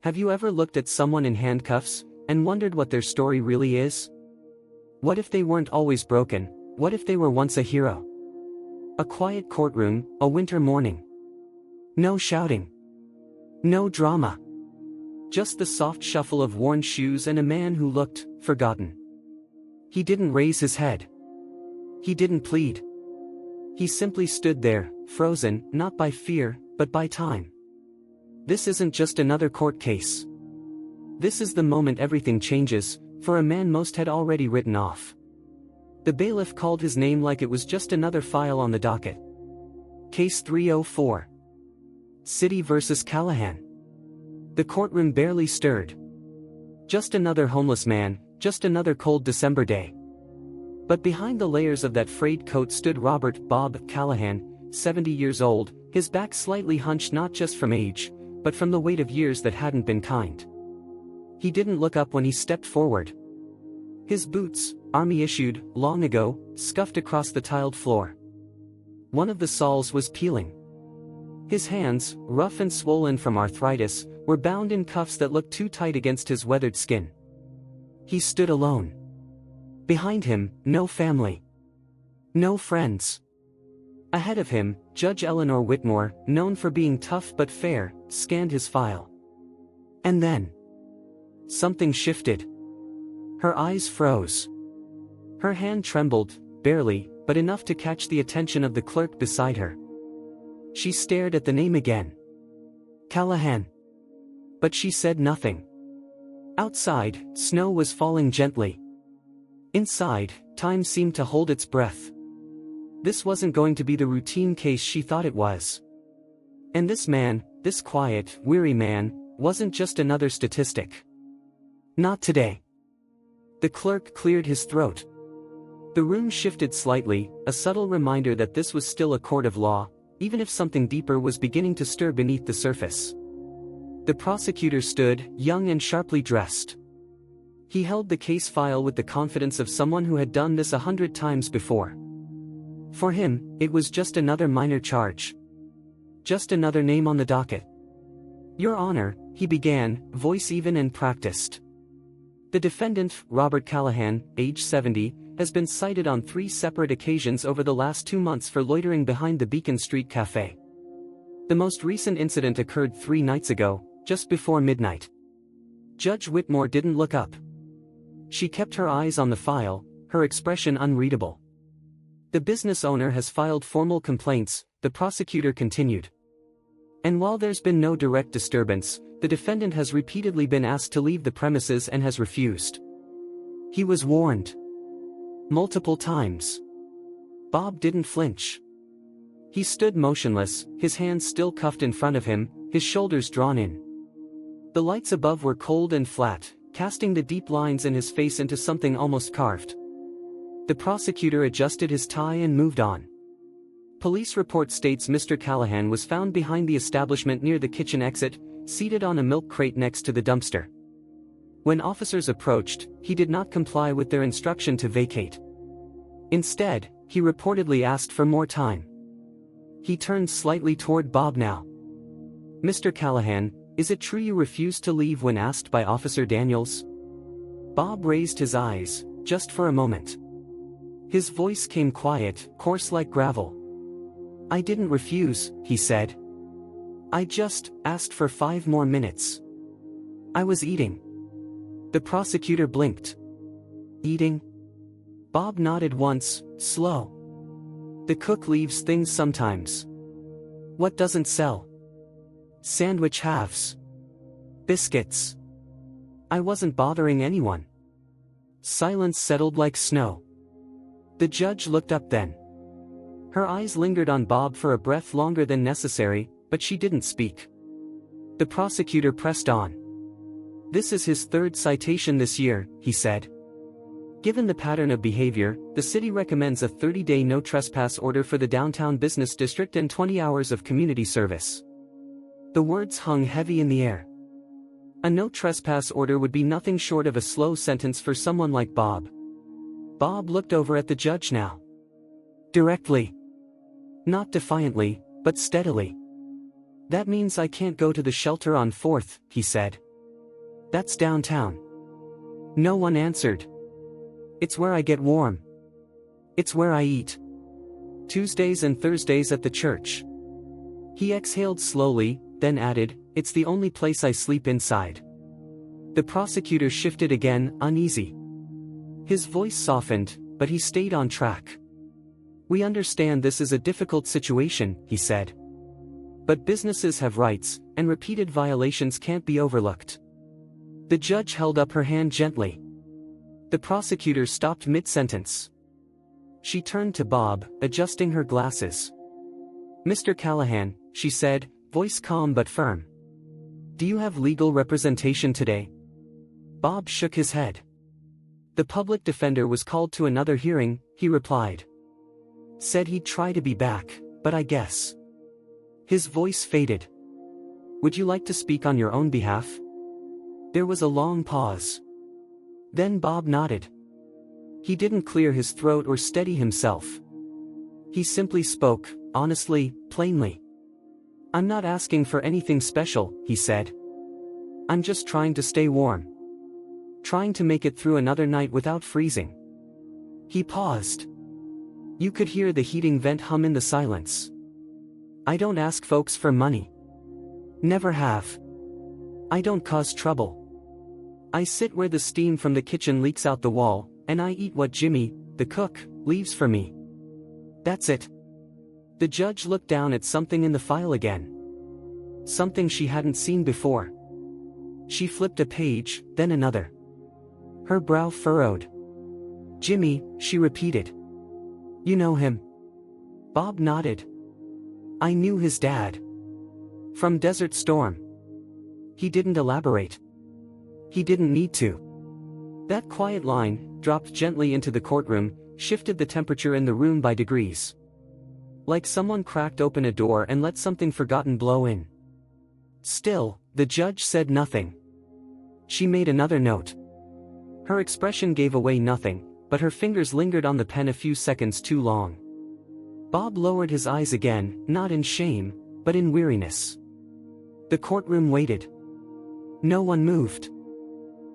Have you ever looked at someone in handcuffs and wondered what their story really is? What if they weren't always broken? What if they were once a hero? A quiet courtroom, a winter morning. No shouting. No drama. Just the soft shuffle of worn shoes and a man who looked forgotten. He didn't raise his head. He didn't plead. He simply stood there, frozen, not by fear, but by time. This isn't just another court case. This is the moment everything changes, for a man most had already written off. The bailiff called his name like it was just another file on the docket. Case 304. City vs. Callahan. The courtroom barely stirred. Just another homeless man, just another cold December day. But behind the layers of that frayed coat stood Robert "Bob" Callahan, 70 years old, his back slightly hunched not just from age, but from the weight of years that hadn't been kind. He didn't look up when he stepped forward. His boots, army-issued, long ago, scuffed across the tiled floor. One of the soles was peeling. His hands, rough and swollen from arthritis, were bound in cuffs that looked too tight against his weathered skin. He stood alone. Behind him, no family. No friends. Ahead of him, Judge Eleanor Whitmore, known for being tough but fair, scanned his file. And then something shifted. Her eyes froze. Her hand trembled, barely, but enough to catch the attention of the clerk beside her. She stared at the name again. Callahan. But she said nothing. Outside, snow was falling gently. Inside, time seemed to hold its breath. This wasn't going to be the routine case she thought it was. And this man, this quiet, weary man, wasn't just another statistic. Not today. The clerk cleared his throat. The room shifted slightly, a subtle reminder that this was still a court of law, even if something deeper was beginning to stir beneath the surface. The prosecutor stood, young and sharply dressed. He held the case file with the confidence of someone who had done this 100 times before. For him, it was just another minor charge. Just another name on the docket. Your Honor, he began, voice even and practiced. The defendant, Robert Callahan, age 70, has been cited on 3 separate occasions over the last 2 months for loitering behind the Beacon Street Cafe. The most recent incident occurred 3 nights ago, just before midnight. Judge Whitmore didn't look up. She kept her eyes on the file, her expression unreadable. The business owner has filed formal complaints, the prosecutor continued. And while there's been no direct disturbance, the defendant has repeatedly been asked to leave the premises and has refused. He was warned. Multiple times. Bob didn't flinch. He stood motionless, his hands still cuffed in front of him, his shoulders drawn in. The lights above were cold and flat, casting the deep lines in his face into something almost carved. The prosecutor adjusted his tie and moved on. Police report states Mr. Callahan was found behind the establishment near the kitchen exit, seated on a milk crate next to the dumpster. When officers approached, he did not comply with their instruction to vacate. Instead, he reportedly asked for more time. He turned slightly toward Bob now. Mr. Callahan, is it true you refused to leave when asked by Officer Daniels? Bob raised his eyes, just for a moment. His voice came quiet, coarse like gravel. I didn't refuse, he said. I just asked for 5 more minutes. I was eating. The prosecutor blinked. Eating? Bob nodded once, slow. The cook leaves things sometimes. What doesn't sell? Sandwich halves. Biscuits. I wasn't bothering anyone. Silence settled like snow. The judge looked up then. Her eyes lingered on Bob for a breath longer than necessary, but she didn't speak. The prosecutor pressed on. This is his 3rd citation this year, he said. Given the pattern of behavior, the city recommends a 30-day no trespass order for the downtown business district and 20 hours of community service. The words hung heavy in the air. A no trespass order would be nothing short of a slow sentence for someone like Bob. Bob looked over at the judge now. Directly. Not defiantly, but steadily. That means I can't go to the shelter on 4th, he said. That's downtown. No one answered. It's where I get warm. It's where I eat. Tuesdays and Thursdays at the church. He exhaled slowly, then added, it's the only place I sleep inside. The prosecutor shifted again, uneasy. His voice softened, but he stayed on track. We understand this is a difficult situation, he said. But businesses have rights, and repeated violations can't be overlooked. The judge held up her hand gently. The prosecutor stopped mid-sentence. She turned to Bob, adjusting her glasses. Mr. Callahan, she said, voice calm but firm. Do you have legal representation today? Bob shook his head. The public defender was called to another hearing, he replied. Said he'd try to be back, but I guess. His voice faded. Would you like to speak on your own behalf? There was a long pause. Then Bob nodded. He didn't clear his throat or steady himself. He simply spoke, honestly, plainly. I'm not asking for anything special, he said. I'm just trying to stay warm. Trying to make it through another night without freezing. He paused. You could hear the heating vent hum in the silence. I don't ask folks for money. Never have. I don't cause trouble. I sit where the steam from the kitchen leaks out the wall, and I eat what Jimmy, the cook, leaves for me. That's it. The judge looked down at something in the file again. Something she hadn't seen before. She flipped a page, then another. Her brow furrowed. Jimmy, she repeated. You know him? Bob nodded. I knew his dad. From Desert Storm. He didn't elaborate. He didn't need to. That quiet line, dropped gently into the courtroom, shifted the temperature in the room by degrees. Like someone cracked open a door and let something forgotten blow in. Still, the judge said nothing. She made another note. Her expression gave away nothing, but her fingers lingered on the pen a few seconds too long. Bob lowered his eyes again, not in shame, but in weariness. The courtroom waited. No one moved.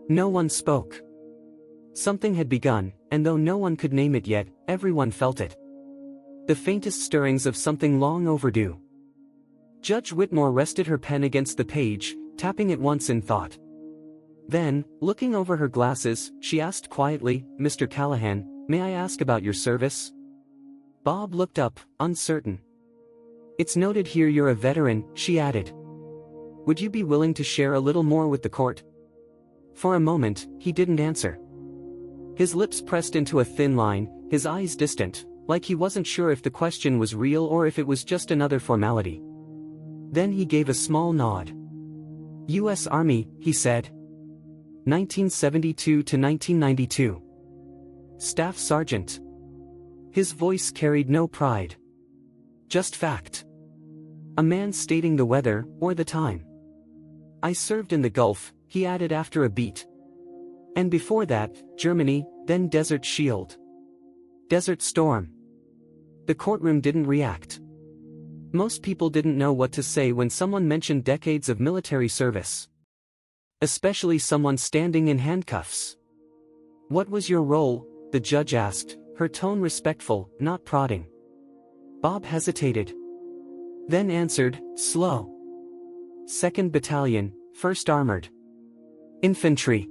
No one spoke. Something had begun, and though no one could name it yet, everyone felt it. The faintest stirrings of something long overdue. Judge Whitmore rested her pen against the page, tapping it once in thought. Then, looking over her glasses, she asked quietly, Mr. Callahan, may I ask about your service? Bob looked up, uncertain. It's noted here you're a veteran, she added. Would you be willing to share a little more with the court? For a moment, he didn't answer. His lips pressed into a thin line, his eyes distant, like he wasn't sure if the question was real or if it was just another formality. Then he gave a small nod. U.S. Army, he said. 1972 to 1992. Staff Sergeant. His voice carried no pride. Just fact. A man stating the weather, or the time. I served in the Gulf, he added after a beat. And before that, Germany, then Desert Shield. Desert Storm. The courtroom didn't react. Most people didn't know what to say when someone mentioned decades of military service. Especially someone standing in handcuffs. What was your role? The judge asked, her tone respectful, not prodding. Bob hesitated. Then answered, slow. 2nd Battalion, 1st Armored. Infantry.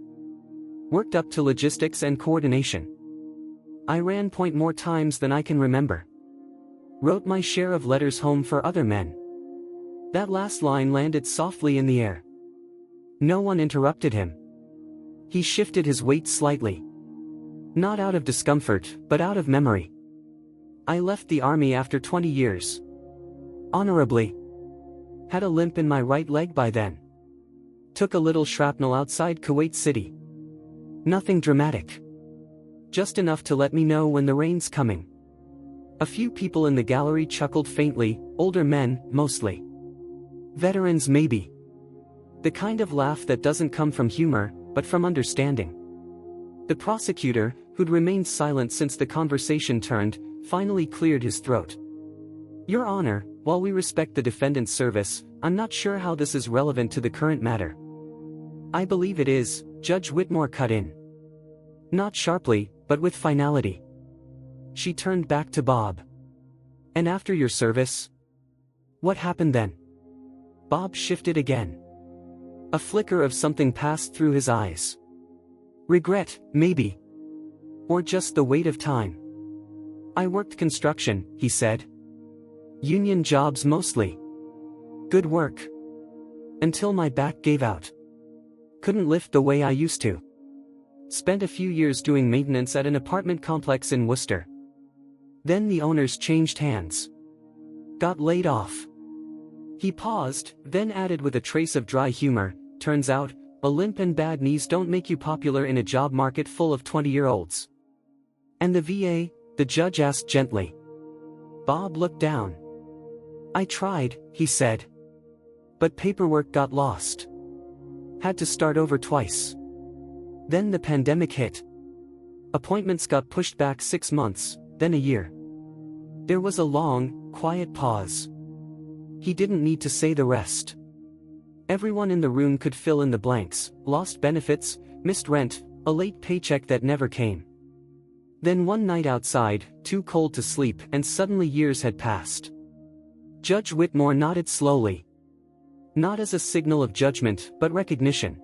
Worked up to logistics and coordination. I ran point more times than I can remember. Wrote my share of letters home for other men. That last line landed softly in the air. No one interrupted him. He shifted his weight slightly. Not out of discomfort, but out of memory. I left the army after 20 years. Honorably. Had a limp in my right leg by then. Took a little shrapnel outside Kuwait City. Nothing dramatic. Just enough to let me know when the rain's coming. A few people in the gallery chuckled faintly, older men, mostly. Veterans maybe. The kind of laugh that doesn't come from humor, but from understanding. The prosecutor, who'd remained silent since the conversation turned, finally cleared his throat. Your Honor, while we respect the defendant's service, I'm not sure how this is relevant to the current matter. I believe it is, Judge Whitmore cut in. Not sharply, but with finality. She turned back to Bob. And after your service? What happened then? Bob shifted again. A flicker of something passed through his eyes. Regret, maybe. Or just the weight of time. I worked construction, he said. Union jobs mostly. Good work. Until my back gave out. Couldn't lift the way I used to. Spent a few years doing maintenance at an apartment complex in Worcester. Then the owners changed hands. Got laid off. He paused, then added with a trace of dry humor, turns out, a limp and bad knees don't make you popular in a job market full of 20-year-olds. And the VA? The judge asked gently. Bob looked down. I tried, he said. But paperwork got lost. Had to start over twice. Then the pandemic hit. Appointments got pushed back 6 months, then a year. There was a long, quiet pause. He didn't need to say the rest. Everyone in the room could fill in the blanks: lost benefits, missed rent, a late paycheck that never came. Then one night outside, too cold to sleep, and suddenly years had passed. Judge Whitmore nodded slowly. Not as a signal of judgment, but recognition.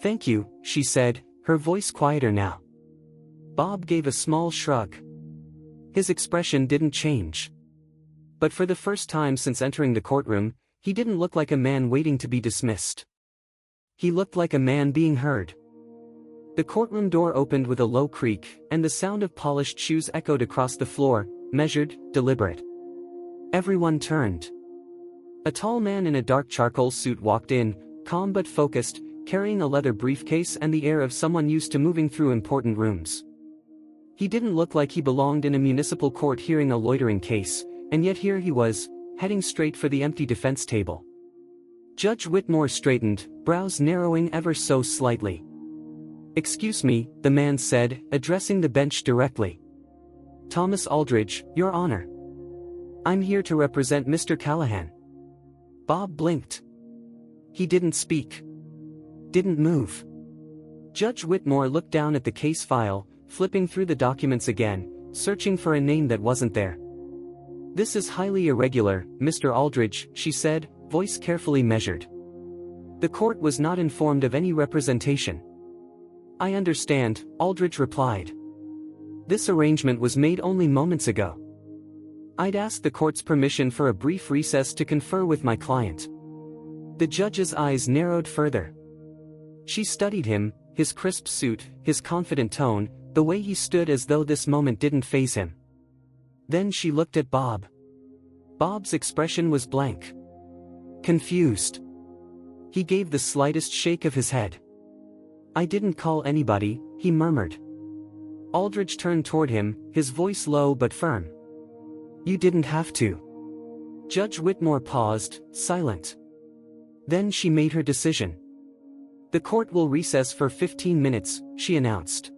Thank you, she said, her voice quieter now. Bob gave a small shrug. His expression didn't change. But for the first time since entering the courtroom, he didn't look like a man waiting to be dismissed. He looked like a man being heard. The courtroom door opened with a low creak, and the sound of polished shoes echoed across the floor, measured, deliberate. Everyone turned. A tall man in a dark charcoal suit walked in, calm but focused, carrying a leather briefcase and the air of someone used to moving through important rooms. He didn't look like he belonged in a municipal court hearing a loitering case, and yet here he was, heading straight for the empty defense table. Judge Whitmore straightened, brows narrowing ever so slightly. Excuse me, the man said, addressing the bench directly. Thomas Aldridge, Your Honor. I'm here to represent Mr. Callahan. Bob blinked. He didn't speak. Didn't move. Judge Whitmore looked down at the case file, flipping through the documents again, searching for a name that wasn't there. This is highly irregular, Mr. Aldridge, she said, voice carefully measured. The court was not informed of any representation. I understand, Aldridge replied. This arrangement was made only moments ago. I'd asked the court's permission for a brief recess to confer with my client. The judge's eyes narrowed further. She studied him, his crisp suit, his confident tone, the way he stood as though this moment didn't faze him. Then she looked at Bob. Bob's expression was blank. Confused. He gave the slightest shake of his head. I didn't call anybody, he murmured. Aldridge turned toward him, his voice low but firm. You didn't have to. Judge Whitmore paused, silent. Then she made her decision. The court will recess for 15 minutes, she announced.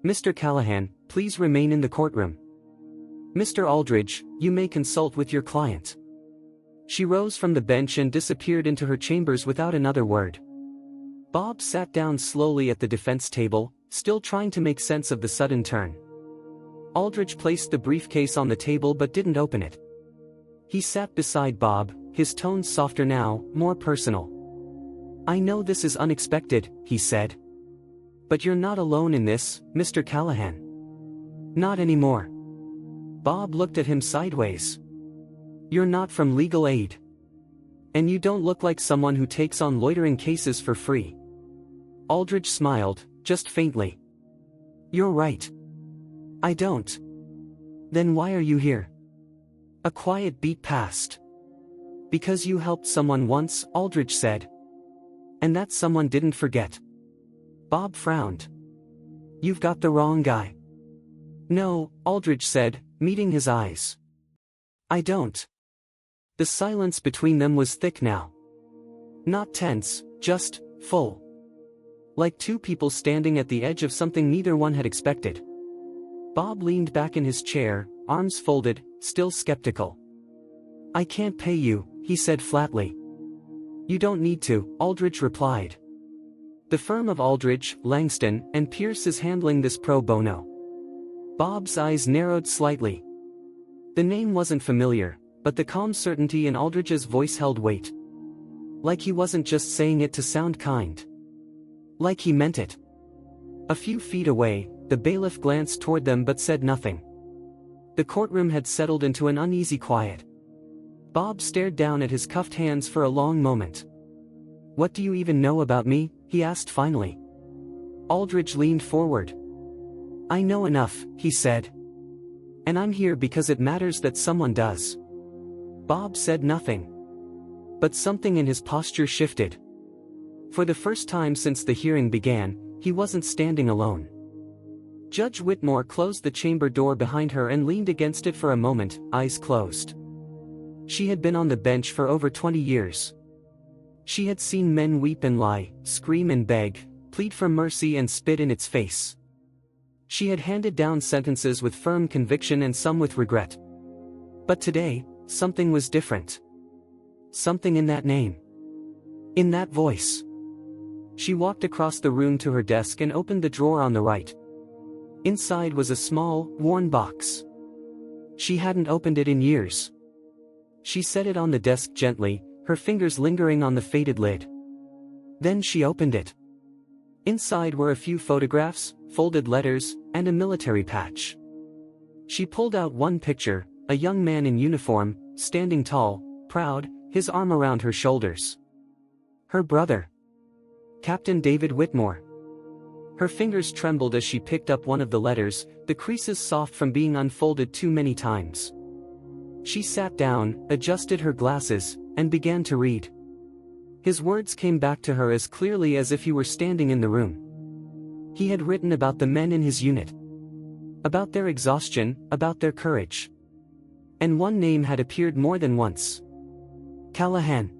Mr. Callahan, please remain in the courtroom. Mr. Aldridge, you may consult with your client. She rose from the bench and disappeared into her chambers without another word. Bob sat down slowly at the defense table, still trying to make sense of the sudden turn. Aldridge placed the briefcase on the table but didn't open it. He sat beside Bob, his tone softer now, more personal. I know this is unexpected, he said. But you're not alone in this, Mr. Callahan. Not anymore. Bob looked at him sideways. You're not from legal aid. And you don't look like someone who takes on loitering cases for free. Aldridge smiled, just faintly. You're right. I don't. Then why are you here? A quiet beat passed. Because you helped someone once, Aldridge said. And that someone didn't forget. Bob frowned. You've got the wrong guy. No, Aldridge said, meeting his eyes. I don't. The silence between them was thick now. Not tense, just full. Like two people standing at the edge of something neither one had expected. Bob leaned back in his chair, arms folded, still skeptical. I can't pay you, he said flatly. You don't need to, Aldridge replied. The firm of Aldridge, Langston, and Pierce is handling this pro bono. Bob's eyes narrowed slightly. The name wasn't familiar, but the calm certainty in Aldridge's voice held weight. Like he wasn't just saying it to sound kind. Like he meant it. A few feet away, the bailiff glanced toward them but said nothing. The courtroom had settled into an uneasy quiet. Bob stared down at his cuffed hands for a long moment. "What do you even know about me?" he asked finally. Aldridge leaned forward. "I know enough," he said. "And I'm here because it matters that someone does." Bob said nothing. But something in his posture shifted. For the first time since the hearing began, he wasn't standing alone. Judge Whitmore closed the chamber door behind her and leaned against it for a moment, eyes closed. She had been on the bench for over 20 years. She had seen men weep and lie, scream and beg, plead for mercy and spit in its face. She had handed down sentences with firm conviction and some with regret. But today, something was different. Something in that name. In that voice. She walked across the room to her desk and opened the drawer on the right. Inside was a small, worn box. She hadn't opened it in years. She set it on the desk gently, her fingers lingering on the faded lid. Then she opened it. Inside were a few photographs, folded letters, and a military patch. She pulled out one picture, a young man in uniform, standing tall, proud, his arm around her shoulders. Her brother. Captain David Whitmore. Her fingers trembled as she picked up one of the letters, the creases soft from being unfolded too many times. She sat down, adjusted her glasses, and began to read. His words came back to her as clearly as if he were standing in the room. He had written about the men in his unit. About their exhaustion, about their courage. And one name had appeared more than once. Callahan.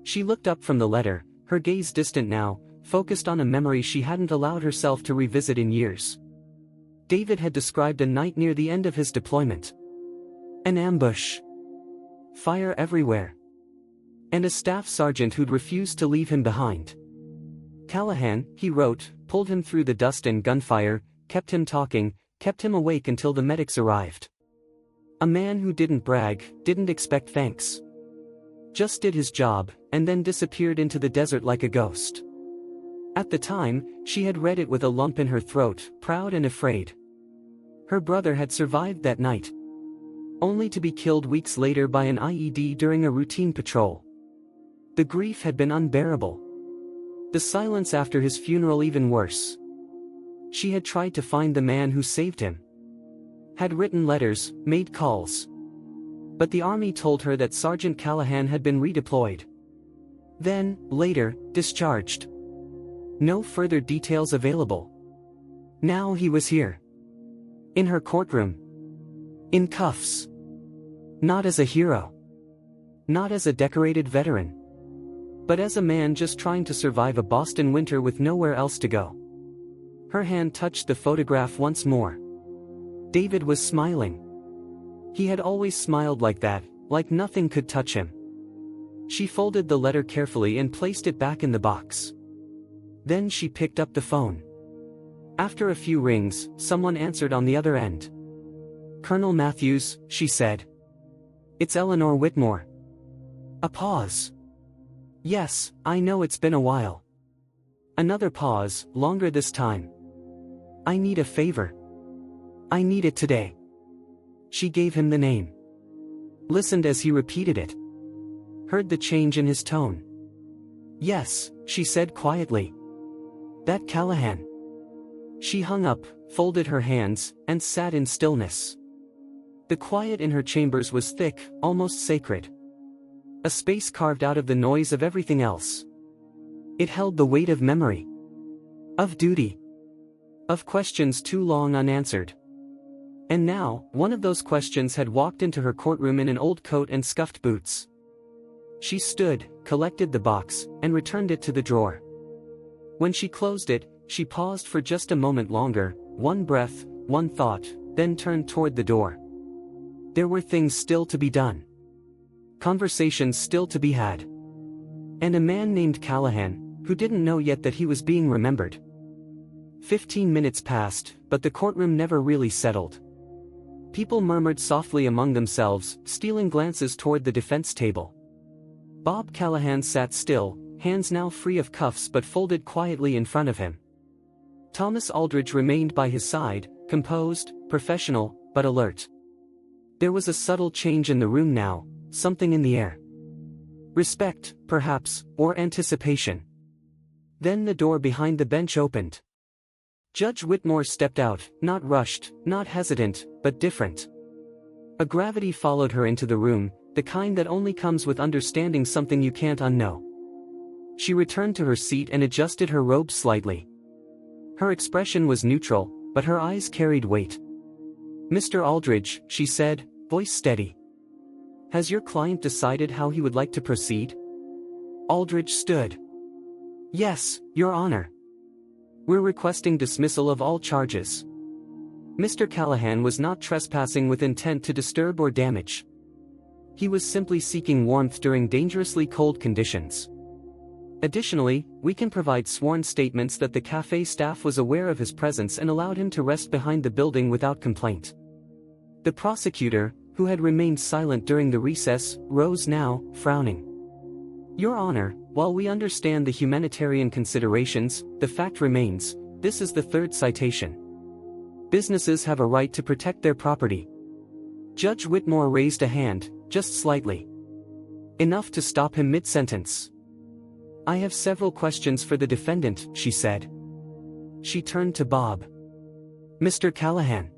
She looked up from the letter, her gaze distant now, focused on a memory she hadn't allowed herself to revisit in years. David had described a night near the end of his deployment. An ambush. Fire everywhere. And a staff sergeant who'd refused to leave him behind. Callahan, he wrote, pulled him through the dust and gunfire, kept him talking, kept him awake until the medics arrived. A man who didn't brag, didn't expect thanks. Just did his job, and then disappeared into the desert like a ghost. At the time, she had read it with a lump in her throat, proud and afraid. Her brother had survived that night. Only to be killed weeks later by an IED during a routine patrol. The grief had been unbearable. The silence after his funeral even worse. She had tried to find the man who saved him. Had written letters, made calls. But the army told her that Sergeant Callahan had been redeployed. Then, later, discharged. No further details available. Now he was here. In her courtroom. In cuffs. Not as a hero. Not as a decorated veteran. But as a man just trying to survive a Boston winter with nowhere else to go. Her hand touched the photograph once more. David was smiling. He had always smiled like that, like nothing could touch him. She folded the letter carefully and placed it back in the box. Then she picked up the phone. After a few rings, someone answered on the other end. "Colonel Matthews," she said. "It's Eleanor Whitmore." A pause. "Yes, I know it's been a while." Another pause, longer this time. "I need a favor. I need it today." She gave him the name. Listened as he repeated it. Heard the change in his tone. "Yes," she said quietly. "That Callahan." She hung up, folded her hands, and sat in stillness. The quiet in her chambers was thick, almost sacred. A space carved out of the noise of everything else. It held the weight of memory. Of duty. Of questions too long unanswered. And now, one of those questions had walked into her courtroom in an old coat and scuffed boots. She stood, collected the box, and returned it to the drawer. When she closed it, she paused for just a moment longer, one breath, one thought, then turned toward the door. There were things still to be done. Conversations still to be had. And a man named Callahan, who didn't know yet that he was being remembered. 15 minutes passed, but the courtroom never really settled. People murmured softly among themselves, stealing glances toward the defense table. Bob Callahan sat still, hands now free of cuffs but folded quietly in front of him. Thomas Aldridge remained by his side, composed, professional, but alert. There was a subtle change in the room now, something in the air. Respect, perhaps, or anticipation. Then the door behind the bench opened. Judge Whitmore stepped out, not rushed, not hesitant, but different. A gravity followed her into the room, the kind that only comes with understanding something you can't unknow. She returned to her seat and adjusted her robe slightly. Her expression was neutral, but her eyes carried weight. "Mr. Aldridge," she said, voice steady. "Has your client decided how he would like to proceed?" Aldridge stood. "Yes, Your Honor. We're requesting dismissal of all charges." Mr. Callahan was not trespassing with intent to disturb or damage. He was simply seeking warmth during dangerously cold conditions. Additionally, we can provide sworn statements that the cafe staff was aware of his presence and allowed him to rest behind the building without complaint. The prosecutor, who had remained silent during the recess, rose now, frowning. "Your Honor, while we understand the humanitarian considerations, the fact remains, this is the third citation. Businesses have a right to protect their property." Judge Whitmore raised a hand, just slightly. Enough to stop him mid-sentence. "I have several questions for the defendant," she said. She turned to Bob. "Mr. Callahan.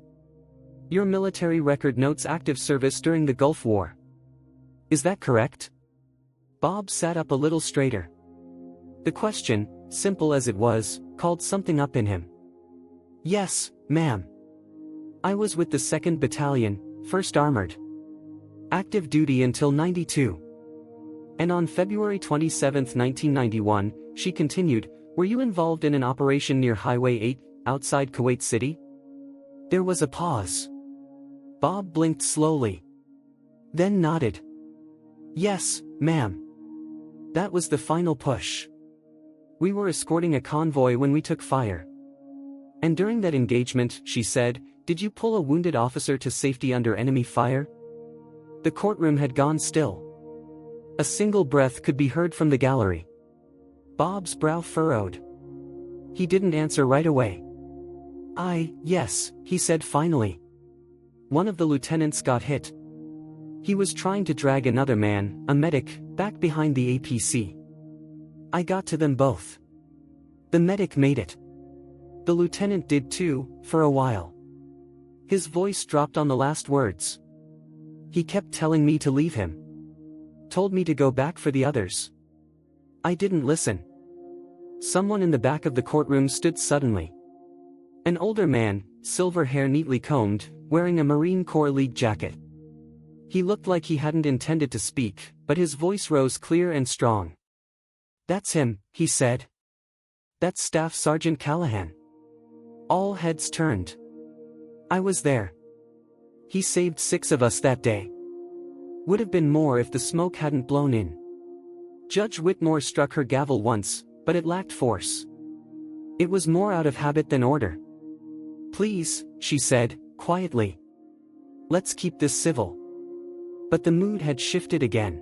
Your military record notes active service during the Gulf War. Is that correct?" Bob sat up a little straighter. The question, simple as it was, called something up in him. "Yes, ma'am. I was with the 2nd Battalion, 1st Armored. Active duty until '92. And on February 27, 1991, she continued, were you involved in an operation near Highway 8, outside Kuwait City?" There was a pause. Bob blinked slowly. Then nodded. "Yes, ma'am. That was the final push. We were escorting a convoy when we took fire. And during that engagement," she said, "did you pull a wounded officer to safety under enemy fire?" The courtroom had gone still. A single breath could be heard from the gallery. Bob's brow furrowed. He didn't answer right away. Yes, he said finally. One of the lieutenants got hit. He was trying to drag another man, a medic, back behind the APC. I got to them both. The medic made it. The lieutenant did too, for a while." His voice dropped on the last words. "He kept telling me to leave him. Told me to go back for the others. I didn't listen." Someone in the back of the courtroom stood suddenly. An older man, silver hair neatly combed, wearing a Marine Corps League jacket. He looked like he hadn't intended to speak, but his voice rose clear and strong. "That's him," he said. "That's Staff Sergeant Callahan." All heads turned. "I was there. He saved 6 of us that day. Would have been more if the smoke hadn't blown in." Judge Whitmore struck her gavel once, but it lacked force. It was more out of habit than order. "Please," she said, quietly. "Let's keep this civil." But the mood had shifted again.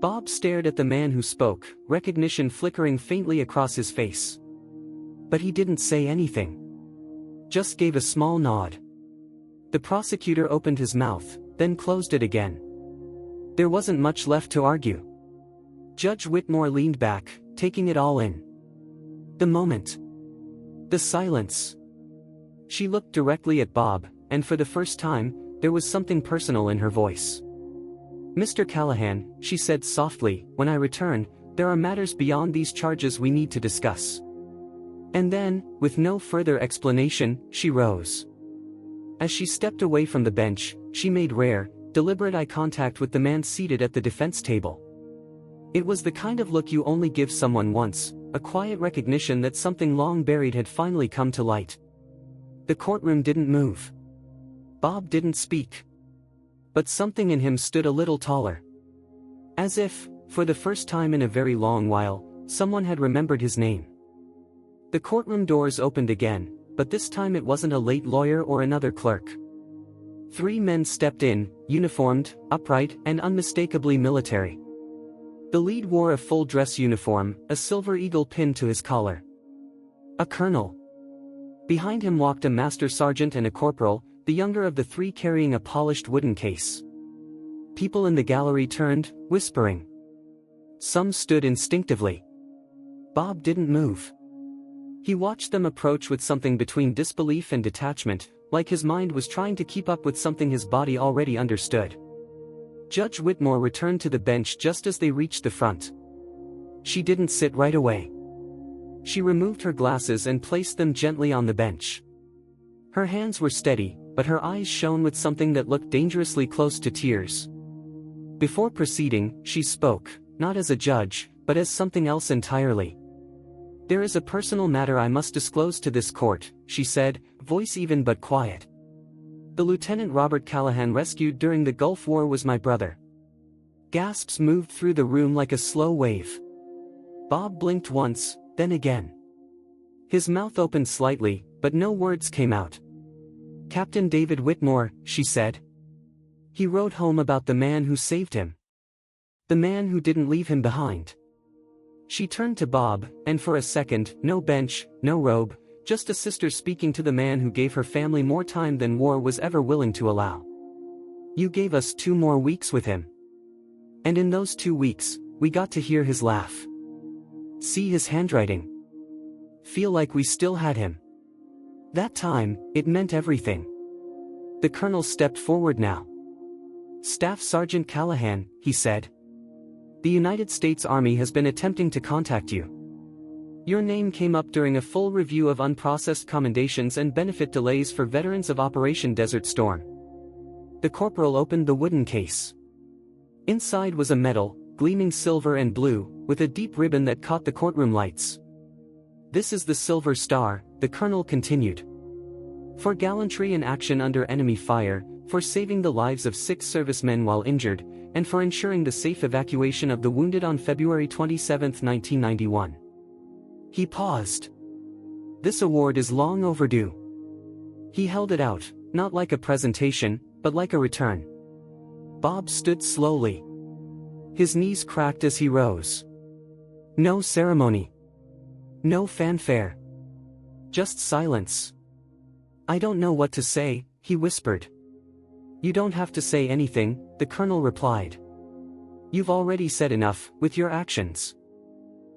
Bob stared at the man who spoke, recognition flickering faintly across his face. But he didn't say anything. Just gave a small nod. The prosecutor opened his mouth, then closed it again. There wasn't much left to argue. Judge Whitmore leaned back, taking it all in. The moment. The silence. She looked directly at Bob, and for the first time, there was something personal in her voice. "Mr. Callahan," she said softly, "when I return, there are matters beyond these charges we need to discuss." And then, with no further explanation, she rose. As she stepped away from the bench, she made rare, deliberate eye contact with the man seated at the defense table. It was the kind of look you only give someone once, a quiet recognition that something long buried had finally come to light. The courtroom didn't move. Bob didn't speak. But something in him stood a little taller. As if, for the first time in a very long while, someone had remembered his name. The courtroom doors opened again, but this time it wasn't a late lawyer or another clerk. 3 men stepped in, uniformed, upright, and unmistakably military. The lead wore a full-dress uniform, a silver eagle pinned to his collar. A colonel. Behind him walked a master sergeant and a corporal, the younger of the 3 carrying a polished wooden case. People in the gallery turned, whispering. Some stood instinctively. Bob didn't move. He watched them approach with something between disbelief and detachment, like his mind was trying to keep up with something his body already understood. Judge Whitmore returned to the bench just as they reached the front. She didn't sit right away. She removed her glasses and placed them gently on the bench. Her hands were steady, but her eyes shone with something that looked dangerously close to tears. Before proceeding, she spoke, not as a judge, but as something else entirely. "There is a personal matter I must disclose to this court," she said, voice even but quiet. "The Lieutenant Robert Callahan rescued during the Gulf War was my brother." Gasps moved through the room like a slow wave. Bob blinked once, then again. His mouth opened slightly, but no words came out. "Captain David Whitmore," she said. "He wrote home about the man who saved him. The man who didn't leave him behind." She turned to Bob, and for a second, no bench, no robe, just a sister speaking to the man who gave her family more time than war was ever willing to allow. "You gave us 2 more weeks with him. And in those 2 weeks, we got to hear his laugh. See his handwriting. Feel like we still had him. That time, it meant everything." The colonel stepped forward now. "Staff Sergeant Callahan," he said. "The United States Army has been attempting to contact you. Your name came up during a full review of unprocessed commendations and benefit delays for veterans of Operation Desert Storm." The corporal opened the wooden case. Inside was a medal, gleaming silver and blue, with a deep ribbon that caught the courtroom lights. "This is the Silver Star," the colonel continued. "For gallantry in action under enemy fire, for saving the lives of 6 servicemen while injured, and for ensuring the safe evacuation of the wounded on February 27, 1991. He paused. "This award is long overdue." He held it out, not like a presentation, but like a return. Bob stood slowly. His knees cracked as he rose. No ceremony. No fanfare. Just silence. "I don't know what to say," he whispered. "You don't have to say anything," the colonel replied. "You've already said enough, with your actions."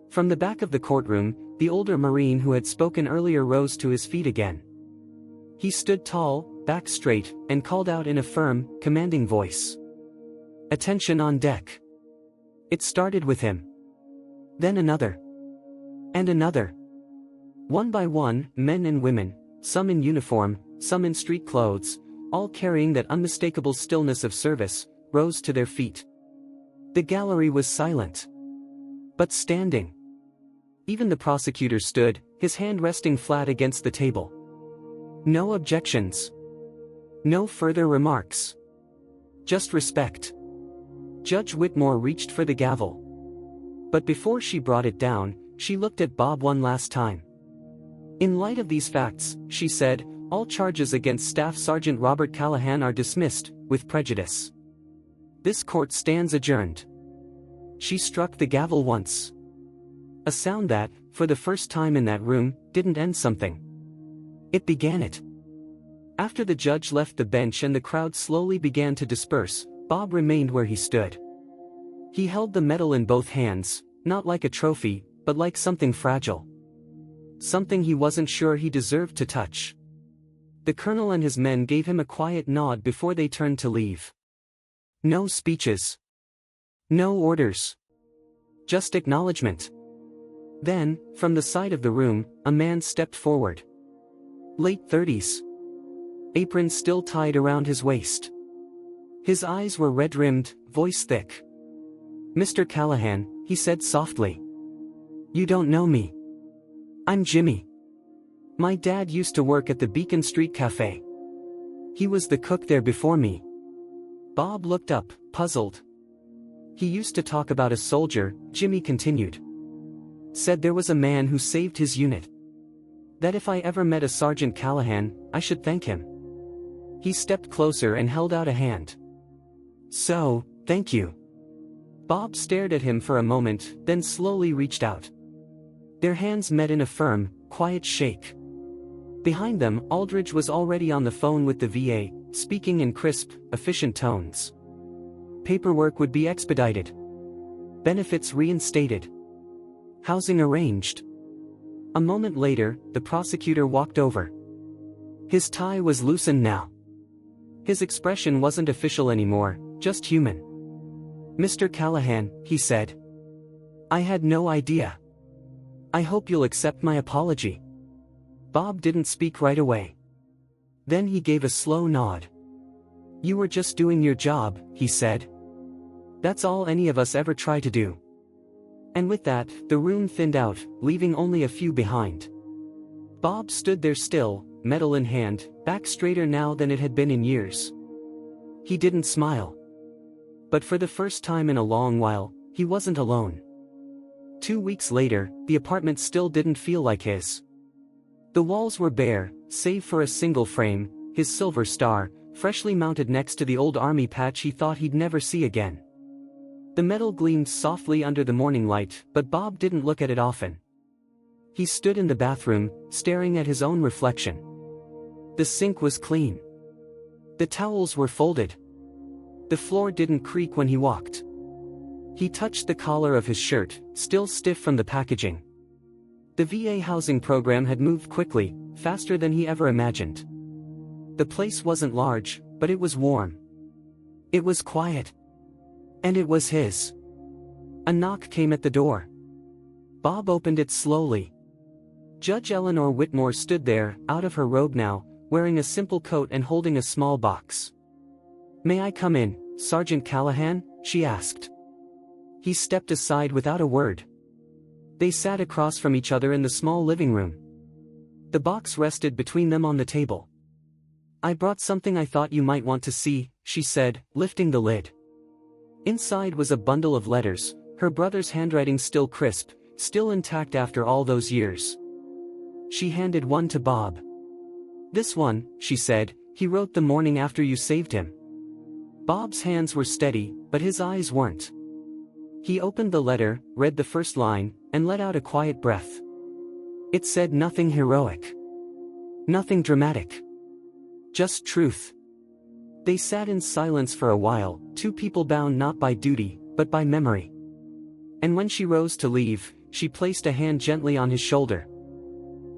From the back of the courtroom, the older Marine who had spoken earlier rose to his feet again. He stood tall, back straight, and called out in a firm, commanding voice. "Attention on deck." It started with him. Then another. And another. One by one, men and women, some in uniform, some in street clothes, all carrying that unmistakable stillness of service, rose to their feet. The gallery was silent. But standing. Even the prosecutor stood, his hand resting flat against the table. No objections. No further remarks. Just respect. Judge Whitmore reached for the gavel. But before she brought it down, she looked at Bob one last time. "In light of these facts," she said, "all charges against Staff Sergeant Robert Callahan are dismissed, with prejudice. This court stands adjourned." She struck the gavel once. A sound that, for the first time in that room, didn't end something. It began it. After the judge left the bench and the crowd slowly began to disperse, Bob remained where he stood. He held the medal in both hands, not like a trophy, but like something fragile. Something he wasn't sure he deserved to touch. The colonel and his men gave him a quiet nod before they turned to leave. No speeches. No orders. Just acknowledgement. Then, from the side of the room, a man stepped forward. Late 30s. Apron still tied around his waist. His eyes were red-rimmed, voice thick. "Mr. Callahan," he said softly. "You don't know me. I'm Jimmy. My dad used to work at the Beacon Street Cafe. He was the cook there before me." Bob looked up, puzzled. "He used to talk about a soldier," Jimmy continued. said there was a man who saved his unit. That if I ever met a Sergeant Callahan, I should thank him. He stepped closer and held out a hand. So, thank you. Bob stared at him for a moment, then slowly reached out. Their hands met in a firm, quiet shake. Behind them, Aldridge was already on the phone with the VA, speaking in crisp, efficient tones. Paperwork would be expedited. Benefits reinstated. Housing arranged. A moment later, the prosecutor walked over. His tie was loosened now. His expression wasn't official anymore, just human. "Mr. Callahan," he said. "I had no idea. I hope you'll accept my apology." Bob didn't speak right away. Then he gave a slow nod. "You were just doing your job," he said. "That's all any of us ever try to do." And with that, the room thinned out, leaving only a few behind. Bob stood there still, medal in hand, back straighter now than it had been in years. He didn't smile. But for the first time in a long while, he wasn't alone. 2 weeks later, the apartment still didn't feel like his. The walls were bare, save for a single frame, his silver star, freshly mounted next to the old army patch he thought he'd never see again. The metal gleamed softly under the morning light, but Bob didn't look at it often. He stood in the bathroom, staring at his own reflection. The sink was clean. The towels were folded. The floor didn't creak when he walked. He touched the collar of his shirt, still stiff from the packaging. The VA housing program had moved quickly, faster than he ever imagined. The place wasn't large, but it was warm. It was quiet. And it was his. A knock came at the door. Bob opened it slowly. Judge Eleanor Whitmore stood there, out of her robe now, wearing a simple coat and holding a small box. "May I come in, Sergeant Callahan?" she asked. He stepped aside without a word. They sat across from each other in the small living room. The box rested between them on the table. "I brought something I thought you might want to see," she said, lifting the lid. Inside was a bundle of letters, her brother's handwriting still crisp, still intact after all those years. She handed one to Bob. "This one," she said, "he wrote the morning after you saved him." Bob's hands were steady, but his eyes weren't. He opened the letter, read the first line, and let out a quiet breath. It said nothing heroic. Nothing dramatic. Just truth. They sat in silence for a while, two people bound not by duty, but by memory. And when she rose to leave, she placed a hand gently on his shoulder.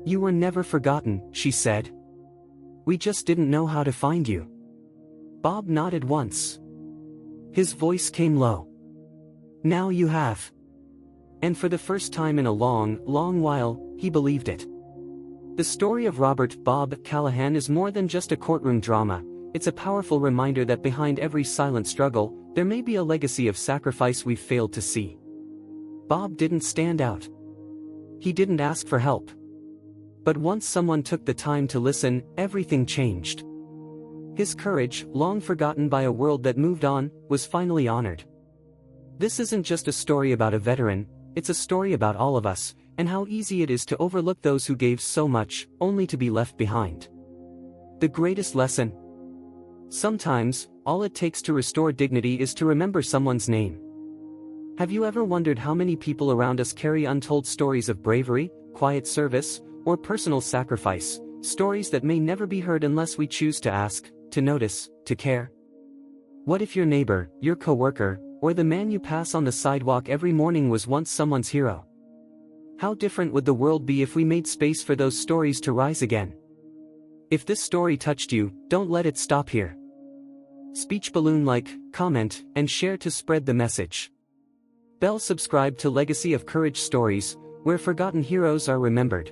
"You were never forgotten," she said. "We just didn't know how to find you." Bob nodded once. His voice came low. "Now you have." And for the first time in a long, long while, he believed it. The story of Robert "Bob" Callahan is more than just a courtroom drama. It's a powerful reminder that behind every silent struggle, there may be a legacy of sacrifice we've failed to see. Bob didn't stand out. He didn't ask for help. But once someone took the time to listen, everything changed. His courage, long forgotten by a world that moved on, was finally honored. This isn't just a story about a veteran, it's a story about all of us, and how easy it is to overlook those who gave so much, only to be left behind. The greatest lesson? Sometimes, all it takes to restore dignity is to remember someone's name. Have you ever wondered how many people around us carry untold stories of bravery, quiet service, or personal sacrifice, stories that may never be heard unless we choose to ask, to notice, to care? What if your neighbor, your coworker, or the man you pass on the sidewalk every morning was once someone's hero? How different would the world be if we made space for those stories to rise again? If this story touched you, don't let it stop here. Speech balloon, like, comment, and share to spread the message. Bell subscribe to Legacy of Courage Stories, where forgotten heroes are remembered.